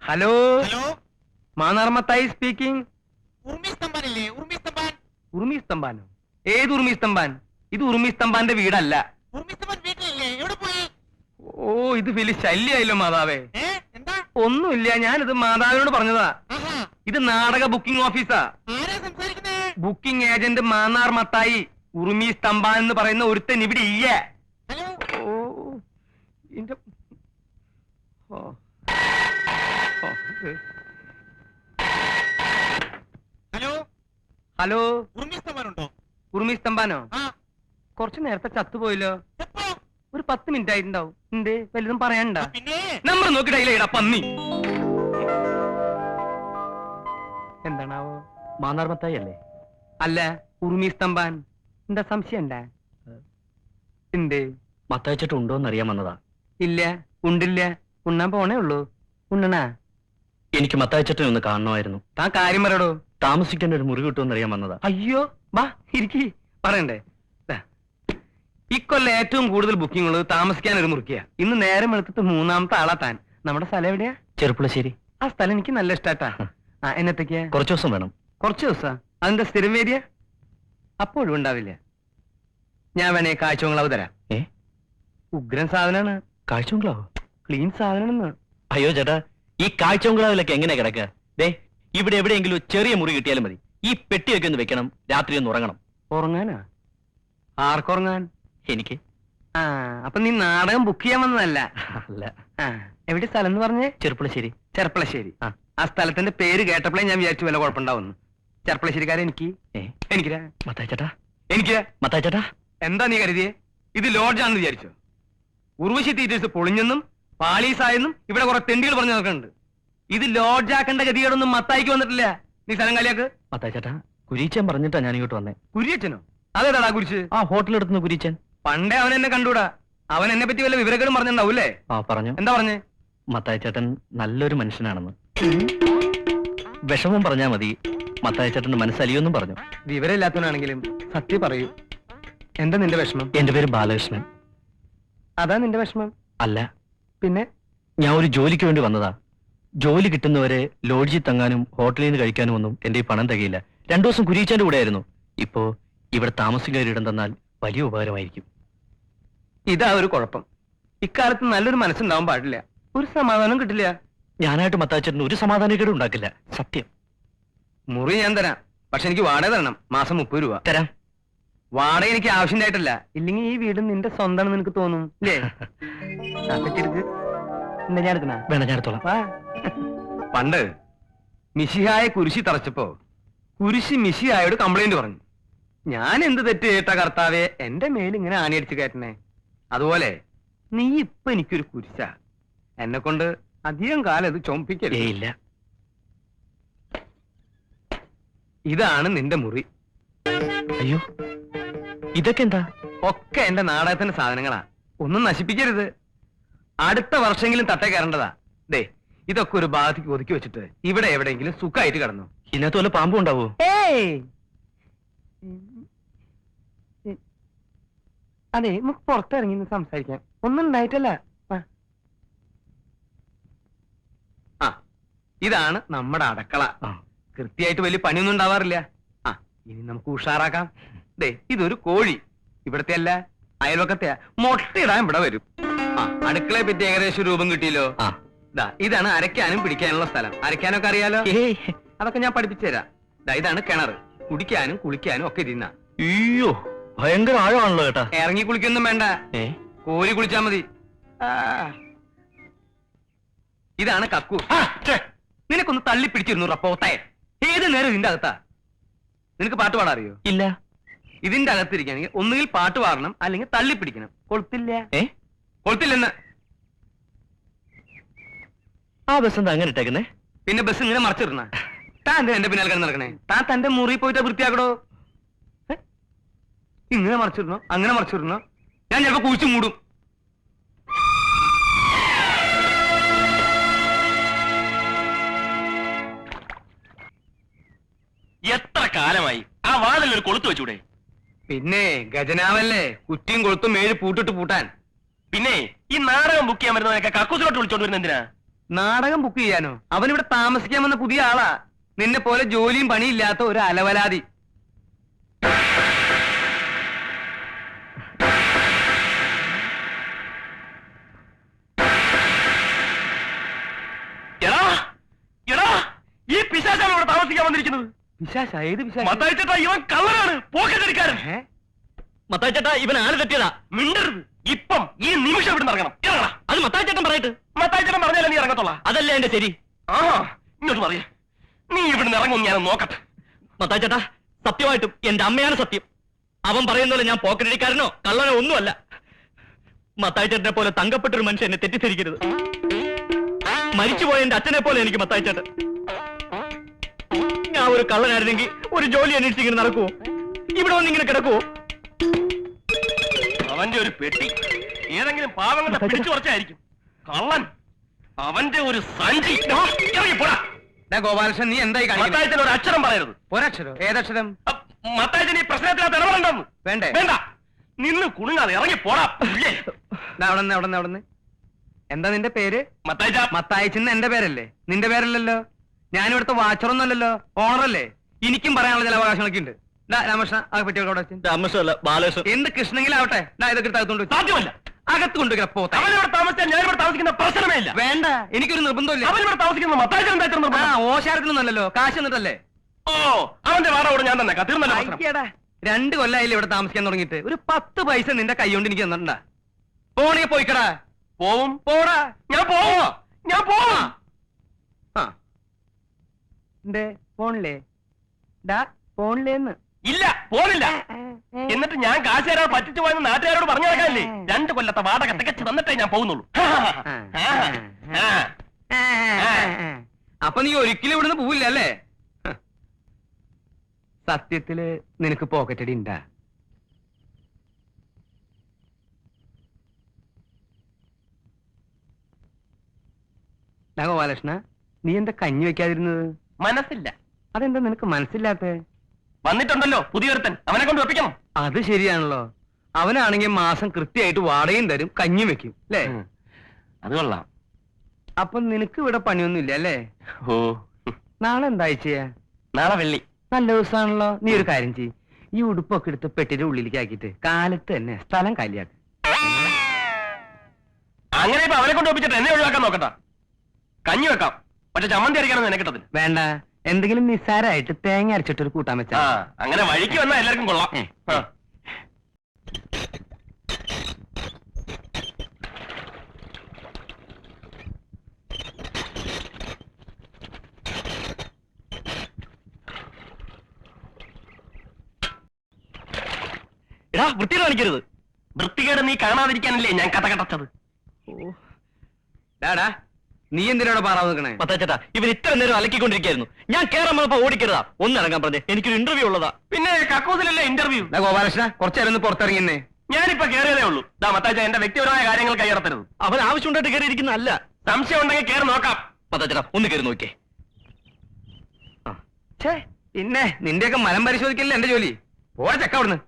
Hello hello, മാനാർമത്തായി speaking. ഉർമി സ്തംഭാനില്ലേ? ഉർമി സ്തംഭാൻ. ഉറുമി സ്തംഭാനോ? ഏത് ഉറുമി സ്തംഭാൻ? ഇത് ഉറുമി സ്തംഭാന്റെ വീടല്ല. ഉർമി സ്തംഭാൻ വീട്ടിലില്ലേ? എവിടെ പോയി? ഓ, ഇത് വലിയ ശല്യായല്ലോ മാതാവേ. എന്താ? ഒന്നുമില്ല, ഞാനിത് മാതാവിനോട് പറഞ്ഞതാ. ആഹാ, ഇത് നാടക ബുക്കിംഗ് ഓഫീസാ. ആരാ സംസാരിക്കുന്നേ? Booking agent Mannar Mathai. ഉറുമി സ്തംഭാൻ എന്ന് പറയുന്ന ഒരുത്തൻ ഇവിടെ ഇല്ല. ഹലോ, ഓ, ഇന്റെ ഓ, ഓ, ഹലോ, ഹലോ, ഉർമി സ്തംഭാൻ ഉണ്ടോ? ഉറുമി സ്തംഭാനോ? ആ, കുറച്ചു നേരത്തെ ചത്തുപോയല്ലോ. എപ്പോ? ഒരു 10 മിനിറ്റ് ആയിട്ടുണ്ടാവും. എന്തേ, വലുതും പറയാനുണ്ടാ? പിന്നെ നമ്പർ നോക്കിയിടാ പന്നി. എന്താണാവോ? മാന്നാർ മത്തായി അല്ലേ? അല്ല, ഉറുമി സ്തംഭാൻ. എന്താ സംശയം ഉണ്ടാ? എന്തേ? മത്തായിച്ചിട്ട് ഉണ്ടോന്ന് അറിയാൻ വന്നതാ. ഇല്ല, ഉണ്ടില്ല. ഉണ്ണാൻ പോണേ ഉള്ളൂ. ഉണ്ണണാ? എനിക്ക് മത്തായിച്ചിട്ടിനെ ഒന്ന് കാണണമായിരുന്നു. താൻ കാര്യം പറയടോ. താമസിക്കാൻ ഒരു മുറി കിട്ടുമെന്ന് അറിയാൻ വന്നതാ. അയ്യോ, വാ ഇരിക്കി. പറയണ്ടേ? ദാ, ഇക്കൊല്ലം ഏറ്റവും കൂടുതൽ ബുക്കിംഗ് ഉള്ളത് താമസിക്കാൻ ഒരു മുറിക്കുക. ഇന്ന് നേരം എടുത്തിട്ട് 3ാമത്തെ ആളാ താൻ. നമ്മുടെ സ്ഥലം എവിടെയാ? ചെറുപ്പുളശ്ശേരി. ആ സ്ഥലം എനിക്ക് നല്ല ഇഷ്ടാട്ടാ. ആ, എന്നത്തേക്കാ? കുറച്ചു ദിവസം വേണം. കുറച്ച് ദിവസാ? അതിന്റെ സ്ഥിരം വേദിയ? അപ്പോഴും ഉണ്ടാവില്ല. ഞാൻ വേണേ കാഴ്ചകളവ് തരാം. ഏ, ഉഗ്രൻ സാധനാണ്. കാഴ്ചബംഗ്ലാവോ? ക്ലീൻ സാധനാണെന്ന്. അയ്യോ ചേട്ടാ, ഈ കാഴ്ചബംഗ്ലാവിലൊക്കെ എങ്ങനെ കിടക്കുക? ദേ, ഇവിടെ എവിടെയെങ്കിലും ചെറിയ മുറി കിട്ടിയാലും മതി. ഈ പെട്ടിയൊക്കെ ഒന്ന് വെക്കണം, രാത്രി ഒന്ന് ഉറങ്ങണം. ഉറങ്ങാനാ? ആർക്കുറങ്ങാൻ? എനിക്ക്. ആ, അപ്പൊ നീ നാടകം ബുക്ക് ചെയ്യാൻ വന്നതല്ല? അല്ല. ആ, എവിടെ സ്ഥലം എന്ന് പറഞ്ഞേ? ചെറുപ്പുളശ്ശേരി. ചെർപ്പളശ്ശേരി. ആ. ആ സ്ഥലത്തിന്റെ പേര് കേട്ടപ്പോഴേ ഞാൻ വിചാരിച്ചു വല്ല കുഴപ്പമുണ്ടാവുന്നു. ചെർപ്പളശ്ശേരിക്കാരെ എനിക്ക് ഏ, എനിക്കിരാ മത്തായി ചേട്ടാ, എനിക്ക് മത്തായി ചേട്ടാ. എന്താ നീ കരുതിയേ? ഇത് ലോഡ്ജാണെന്ന് വിചാരിച്ചോ? ഉർവശി തീറ്റേഴ്സ് പൊളിഞ്ഞെന്നും പാളീസായെന്നും ഇവിടെ കുറെ തെണ്ടികൾ പറഞ്ഞു നടക്കുന്നുണ്ട്. ഇത് ലോഡ്ജാക്കേണ്ട ഗതികേടൊന്നും മത്തായിക്ക് വന്നിട്ടില്ല. നീ സ്ഥലം കാലിയാക്ക്. മത്തായി ചേട്ടാ, കുരീച്ചൻ പറഞ്ഞിട്ടാ ഞാൻ ഇങ്ങോട്ട് വന്നേ. കുരിയച്ചനോ? അതേതാടാ കുരിച്ച്? ആ ഹോട്ടലെടുത്തുനിന്ന് കുരീച്ചൻ. പണ്ടേ അവൻ എന്നെ കണ്ടൂടാ. അവൻ എന്നെ പറ്റി വല്ല വിവരങ്ങളും പറഞ്ഞിട്ടുണ്ടാവൂല്ലേ? ആ പറഞ്ഞു. എന്താ പറഞ്ഞേ? മത്തായി ചേട്ടൻ നല്ലൊരു മനുഷ്യനാണെന്ന്. വിഷമം പറഞ്ഞാ മതി, മത്തായി ചേട്ടന്റെ മനസ്സലിയൊന്നും പറഞ്ഞു. വിവരമില്ലാത്തവനാണെങ്കിലും സത്യം പറയൂ. എന്താ നിന്റെ വിഷമം? എന്റെ പേര് ബാലകൃഷ്ണൻ. അതാ നിന്റെ വിഷമം? അല്ല, പിന്നെ? ഞാൻ ഒരു ജോലിക്ക് വേണ്ടി വന്നതാ. ജോലി കിട്ടുന്നവരെ ലോഡ്ജിൽ തങ്ങാനും ഹോട്ടലിൽ നിന്ന് കഴിക്കാനും ഒന്നും എന്റെ ഈ പണം തികയില്ല. 2 ദിവസം കുരീച്ചന്റെ കൂടെ ആയിരുന്നു. ഇപ്പോ ഇവിടെ താമസിക്കാൻ ഒരിടം തന്നാൽ വലിയ ഉപകാരമായിരിക്കും. ഇതാ ഒരു കുഴപ്പം. ഇക്കാലത്ത് നല്ലൊരു മനസ്സുണ്ടാവാൻ പാടില്ല. ഒരു സമാധാനം കിട്ടില്ല. ഞാനായിട്ട് മത്താച്ചേട്ടന് ഒരു സമാധാനക്കേടും ഉണ്ടാക്കില്ല, സത്യം. മുറി ഞാൻ തരാം. പക്ഷെ എനിക്ക് വാടക തരണം. മാസം 30 രൂപ തരാം. വാടക എനിക്ക് ആവശ്യമായിട്ടല്ല. ഇല്ലെങ്കിൽ ഈ വീട് നിന്റെ സ്വന്തമാണെന്ന് നിനക്ക് തോന്നും ഇല്ലേ? എന്താ ഞാൻ എടുക്കണ? വേണ്ട, ഞാൻ എടുത്തോളാം. പണ്ട് മിശിഹായ കുരിശി തറച്ചപ്പോ കുരിശി മിശിഹായോട് കംപ്ലൈന്റ് പറഞ്ഞു. ഞാൻ എന്ത് തെറ്റ് കേട്ട കർത്താവെ എന്റെ മേലിങ്ങനെ ആണിയടിച്ച് കയറ്റണേ. അതുപോലെ നീ ഇപ്പൊ എനിക്കൊരു കുരിശ. എന്നെ കൊണ്ട് അധികം കാലം ഇത് ചൊമ്പിക്കരുത്. ഇല്ല. ഇതാണ് നിന്റെ മുറി. അയ്യോ, ഇതൊക്കെ എന്താ? ഒക്കെ എന്റെ നാടകത്തിന്റെ സാധനങ്ങളാ. ഒന്നും നശിപ്പിക്കരുത്. അടുത്ത വർഷമെങ്കിലും തട്ടേ കയറേണ്ടതാ. ദേ, ഇതൊക്കെ ഒരു ഭാഗത്തേക്ക് ഒതുക്കി വെച്ചിട്ട് ഇവിടെ എവിടെയെങ്കിലും സുഖമായിട്ട് കിടന്നു. ഇതിനകത്ത് വല്ല പാമ്പും ഉണ്ടാവോ? അതെ, നമുക്ക് പുറത്തിറങ്ങി സംസാരിക്കാം. ഒന്നും ഉണ്ടായിട്ടല്ല. ആ, ഇതാണ് നമ്മുടെ അടുക്കള. കൃത്യമായിട്ട് വലിയ പണിയൊന്നും ഉണ്ടാവാറില്ല. ആ, ഇനി നമുക്ക് ഉഷാറാക്കാം. ദേ, ഇതൊരു കോഴി. ഇവിടത്തെ അല്ല, അയൽവക്കത്തെ. മുട്ടയിടാൻ ഇവിടെ വരും. ആ, അടുക്കളയെ പറ്റി ഏകദേശം രൂപം കിട്ടിയല്ലോ. ഇതാണ് അരയ്ക്കാനും പിടിക്കാനുള്ള സ്ഥലം. അരയ്ക്കാനൊക്കെ അറിയാലോ? അതൊക്കെ ഞാൻ പഠിപ്പിച്ചു തരാം. ഇതാണ് കിണർ. കുടിക്കാനും കുളിക്കാനും ഒക്കെ ഇരുന്ന. അയ്യോ, ഭയങ്കര ആഴമാണല്ലോ ചേട്ടാ. ഇറങ്ങി കുളിക്കൊന്നും വേണ്ട, കോരി കുളിച്ചാ മതി. ഇതാണ് കക്കു. നിനക്കൊന്ന് തള്ളി പിടിച്ചിരുന്നു റപ്പോത്തെ. ഏത് നേരം ഇതിന്റെ അകത്താ. നിനക്ക് പാട്ട് പാടാൻ അറിയോ? ഇല്ല. ഇതിന്റെ അകത്തിരിക്കുകയാണെങ്കിൽ ഒന്നുകിൽ പാട്ട് പാടണം, അല്ലെങ്കിൽ തള്ളി പിടിക്കണം. കൊളുത്തില്ല. കൊളുത്തില്ലെന്ന്. ആ ബസ് എന്താ അങ്ങനെ ഇട്ടേക്കുന്നേ? പിന്നെ ബസ് ഇങ്ങനെ മറച്ചിടണ. താൻ എന്റെ പിന്നാലെ കിടന്ന് നടക്കണേ. താൻ തന്റെ മുറി പോയിട്ട് വൃത്തിയാക്കടോ. ഇങ്ങനെ മറച്ചിടണോ അങ്ങനെ മറച്ചിടണോ? ഞാൻ ചിലപ്പോ കുഴിച്ചു മൂടും. എത്ര കാലമായി ആ വാതിൽ ഒരു കൊളുത്ത് വെച്ചൂടെ? പിന്നെ ഗജനാവല്ലേ, കുറ്റിയും കൊളുത്തും 7 പൂട്ടിട്ട് പൂട്ടാൻ. പിന്നെ ഈ നാടകം ബുക്ക് ചെയ്യാൻ വരുന്നവരൊക്കെ കക്കൂസിലോട്ട് വിളിച്ചോണ്ട് വരുന്ന എന്തിനാ? നാടകം ബുക്ക് ചെയ്യാനോ? അവൻ ഇവിടെ താമസിക്കാൻ വന്ന പുതിയ ആളാ. നിന്നെ പോലെ ജോലിയും പണിയില്ലാത്ത ഒരു അലവലാതി. എടാ എടാ ഈ പിശാചാണ് ഇവിടെ താമസിക്കാൻ വന്നിരിക്കുന്നത്. പിശാച? ഏത് പിശാച? മത്തായിച്ചേട്ടാ, ഇവൻ കള്ളനാണ്, പോക്കറ്റടിക്കാരൻ. മത്തായിച്ചേട്ടാ, ഇവൻ ആര് തെറ്റിയതാ? മിണ്ടരുത്. ഇപ്പം ഈ നിമിഷം ഇവിടെ ഇറങ്ങണം. ഇറങ്ങണം. അത് മത്തായിച്ചേട്ടൻ പറയട്ടെ. മത്തായിച്ചേട്ടൻ പറഞ്ഞാലേ നീ ഇറങ്ങത്തോളാ. അതല്ലേ എന്റെ ശരി. ആ ഇങ്ങോട്ട് പറയേ, നീ ഇവിടുന്ന് ഇറങ്ങും, ഞാൻ നോക്കട്ടെ. മത്തായിച്ചേട്ടാ, സത്യമായിട്ടും എന്റെ അമ്മയാണ് സത്യം. അവൻ പറയുന്നല്ലോ ഞാൻ പോക്കറ്റടിക്കാരനോ കള്ളനോ ഒന്നുമല്ല. മത്തായിച്ചേട്ടനെ പോലെ തങ്കപ്പെട്ടൊരു മനുഷ്യൻ എന്നെ തെറ്റിദ്ധരിക്കരുത്. മരിച്ചുപോയ എന്റെ അച്ഛനെ പോലെ എനിക്ക് മത്തായിച്ചേട്ടൻ. ഞാൻ ഒരു കള്ളനായിരുന്നെങ്കിൽ ഒരു ജോലി അന്വേഷിച്ച് ഇങ്ങനെ നടക്കുവോ? ഇവിടെ വന്ന് ഇങ്ങനെ കിടക്കുവോ? അവന്റെ ഒരു പെട്ടി ഏതെങ്കിലും പാവങ്ങളുടെ പിടിച്ചു കുറച്ചായിരിക്കും. കള്ളൻ, അവന്റെ ഒരു സഞ്ചി. ഇറങ്ങിപ്പോടാ. ഗോപാലകൃഷ്ണൻ, നീ എന്തായി കാണിക്കുന്നത്? മത്തായിച്ചൻ ഒരു അക്ഷരം പറയരുത്. ഒരക്ഷരോ? ഏതക്ഷരം? മത്തായിച്ചൻ ഈ പ്രശ്നത്തിനകത്ത് ഇടപെടണ്ടെന്ന്. വേണ്ടേ? വേണ്ട, നിന്ന് കുണുങ്ങാതെ ഇറങ്ങി പോടാ. അവിടെ എന്താ നിന്റെ പേര്? മത്തായിച്ച. മത്തായിച്ചെന്ന് എന്റെ പേരല്ലേ? നിന്റെ പേരല്ലല്ലോ. ഞാനിവിടുത്തെ വാച്ചറൊന്നല്ലല്ലോ, ഓണറല്ലേ. എനിക്കും പറയാനുള്ള ചില അവകാശങ്ങളൊക്കെ ഉണ്ട്. രാമകൃഷ്ണ, ആ പെട്ടികളോടെ രാമകൃഷ്ണല്ല, ബാലകൃഷ്ണൻ. എന്ത് കൃഷ്ണങ്കിലാവട്ടെ, ഇതൊക്കെ അകത്തോണ്ട് സാധ്യമല്ല. അകത്ത് കൊണ്ടുവരാ. പോത്ത അവനിവിടെ താമസിച്ചാൽ ഞാനിവിടെ താമസിക്കുന്ന പ്രശ്നമേ ഇല്ല. വേണ്ട, എനിക്കൊരു നിർബന്ധമില്ല. അവനിവിടെ താമസിക്കുന്ന മത്തായിച്ചൻ എന്താ? ഓശാരത്തിനൊന്നല്ലോ, കാശ് എന്നിട്ടല്ലേ. ഓ, അവന്റെ വാടക ഞാൻ തന്നെ തീർന്നല്ലോ. അയ്യടാ, 2 കൊല്ലായില്ലേ ഇവിടെ താമസിക്കാൻ തുടങ്ങിയിട്ട്. ഒരു 10 പൈസ നിന്റെ കൈ കൊണ്ട് എനിക്ക് തന്നിട്ടുണ്ടാ? പോണേ പോയിക്കടാ. പോവും. പോടാ. ഞാൻ പോവോ? ഞാൻ പോവാ. പോണില്ലേ? ഡാ, പോണില്ലേന്ന്. ഇല്ല, പോണില്ല. എന്നിട്ട് ഞാൻ കാശ് തരാൻ പറ്റിച്ചു പോയെന്ന് നാട്ടുകാരോട് പറഞ്ഞു നടക്കാനില്ലേ? 2 കൊല്ലത്തെ വാടക തികച്ചു തന്നിട്ടേ ഞാൻ പോകുന്നുള്ളൂ. അപ്പൊ നീ ഒരിക്കലും ഇവിടുന്ന് പോവില്ല അല്ലേ? സത്യത്തില് നിനക്ക് പോക്കറ്റടി ഉണ്ടാ? ഗോപാലകൃഷ്ണ, നീ എന്താ കഞ്ഞി വെക്കാതിരുന്നത്? മനസ്സില്ല. അതെന്താ നിനക്ക് മനസ്സില്ലാത്ത? വന്നിട്ടുണ്ടല്ലോ പുതിയൊരുത്തൻ, അവനെ കൊണ്ട് വെപ്പിക്കണം. അത് ശരിയാണല്ലോ. അവനാണെങ്കിൽ മാസം കൃത്യമായിട്ട് വാടകയും തരും, കഞ്ഞിയും വെക്കും അല്ലേ? അത് കൊള്ളാം. അപ്പൊ നിനക്ക് ഇവിടെ പണിയൊന്നും ഇല്ല അല്ലേ? ഓ, നാളെ എന്താ ആഴ്ചയാ? നാളെ വെള്ളി. നല്ല ദിവസമാണല്ലോ. നീ ഒരു കാര്യം ചെയ്യ്, ഈ ഉടുപ്പൊക്കെ എടുത്ത് പെട്ടിയുടെ ഉള്ളിലേക്ക് ആക്കിയിട്ട് കാലത്ത് തന്നെ സ്ഥലം കാലിയാക്ക്. അങ്ങനെ ഇപ്പൊ അവനെ കൊണ്ട് വെപ്പിച്ചിട്ട് എന്നെ ഒഴിവാക്കാൻ നോക്കട്ടാ. കഞ്ഞി വെക്കാം, പക്ഷെ ചമ്മന്തി അരയ്ക്കാനൊന്നും എന്നെ കിട്ടത്തില്ല. വേണ്ട, എന്തെങ്കിലും നിസ്സാരമായിട്ട് തേങ്ങ അരച്ചിട്ടൊരു കൂട്ടാൻ വെച്ചാ. അങ്ങനെ വഴിക്ക് വന്നാൽ എല്ലാവർക്കും കൊള്ളാം. എടാ, വൃത്തി കാണിക്കരുത്. വൃത്തികേട് നീ കാണാതിരിക്കാനല്ലേ ഞാൻ കഥ കടച്ചത്. ഡാടാ, നീ എന്തിനാണ് പാറാവ് നിൽക്കണേ? മത്തായിച്ചേട്ടാ, ഇവൻ ഇത്ര നേരം അലക്കിക്കൊണ്ടിരിക്കായിരുന്നു. ഞാൻ കേറാൻ വന്നപ്പോ ഓടിക്കരുതാ. ഒന്നിറങ്ങാൻ പറഞ്ഞേ, എനിക്കൊരു ഇന്റർവ്യൂ ഉള്ളതാ. പിന്നെ കക്കൂസിലല്ലേ ഇന്റർവ്യൂ? ഗോപാലകൃഷ്ണ, കുറച്ചേരം ഒന്ന് പുറത്തിറങ്ങിന്നേ. ഞാനിപ്പോ കയറിയതേ ഉള്ളൂ. മത്തായിച്ച എന്റെ വ്യക്തിപരമായ കാര്യങ്ങൾ കൈയറത്തരുത്. അവൻ ആവശ്യമുണ്ടായിട്ട് കയറിയിരിക്കുന്ന അല്ല. സംശയം ഉണ്ടെങ്കിൽ കയറി നോക്കാം. മത്തായിച്ചേട്ടാ, ഒന്ന് കയറി നോക്കിയേ. പിന്നെ നിന്റെയൊക്കെ മലം പരിശോധിക്കല്ലേ എന്റെ ജോലി. പോടെ ചക്ക അവിടുന്ന്.